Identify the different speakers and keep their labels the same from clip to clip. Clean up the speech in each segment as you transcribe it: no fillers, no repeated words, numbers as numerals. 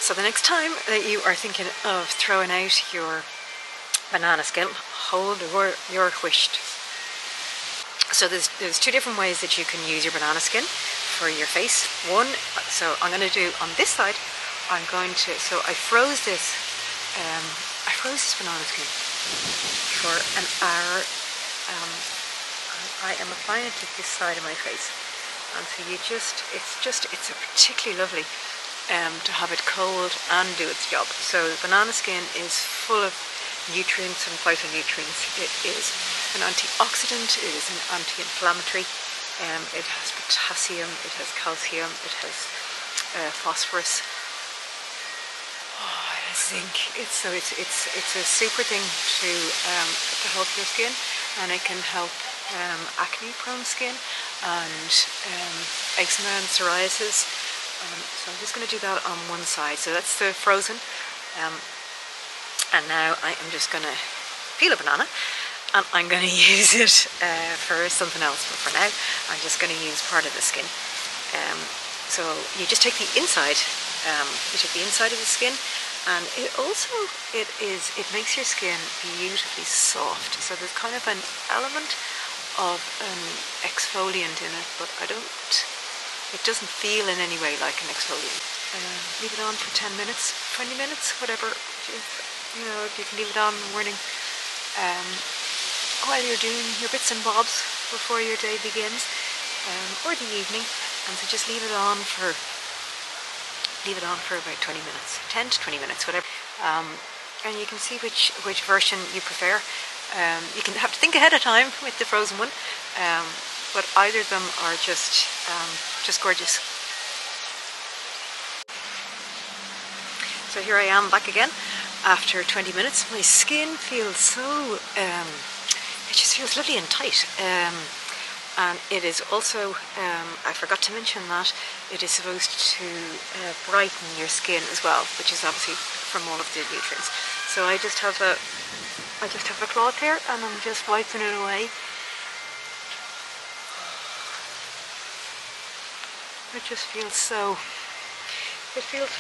Speaker 1: So the next time that you are thinking of throwing out your banana skin, hold your wished. So there's two different ways that you can use your banana skin for your face. One, so I'm going to do on this side, so I froze this banana skin for an hour. I am applying it to this side of my face, and so it's particularly lovely to have it cold and do its job. So banana skin is full of nutrients and phytonutrients. It is an antioxidant, it is an anti-inflammatory, it has potassium, it has calcium, it has phosphorus, it has zinc. It's a super thing to help your skin, and it can help acne prone skin and eczema and psoriasis. So I'm just going to do that on one side. So that's the frozen. And now I am just going to peel a banana, and I'm going to use it for something else. But for now, I'm just going to use part of the skin. So you just take the inside. You take the inside of the skin, and it makes your skin beautifully soft. So there's kind of an element of an exfoliant in it, but it doesn't feel in any way like an exfoliant. Leave it on for 10 minutes, 20 minutes, whatever. If you can leave it on in the morning while you're doing your bits and bobs before your day begins, or the evening, and so just leave it on for about 20 minutes, 10 to 20 minutes, whatever. And you can see which version you prefer. You can have to think ahead of time with the frozen one, but either of them are just gorgeous. So here I am back again after 20 minutes. My skin feels so, it just feels lovely and tight. And it is also, I forgot to mention that, it is supposed to brighten your skin as well, which is obviously from all of the nutrients. So I just have a cloth here, and I'm just wiping it away. It just feels so, it feels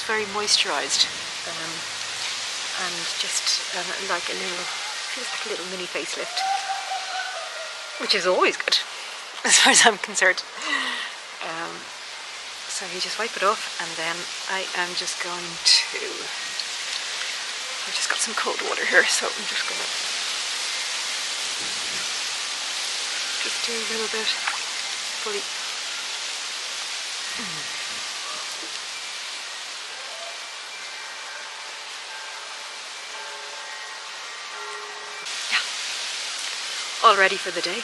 Speaker 1: very moisturized, and just feels like a little mini facelift, which is always good as far as I'm concerned. So you just wipe it off, and then I am just going to, I've just got some cold water here, so I'm just going to just do a little bit fully. Yeah, all ready for the day.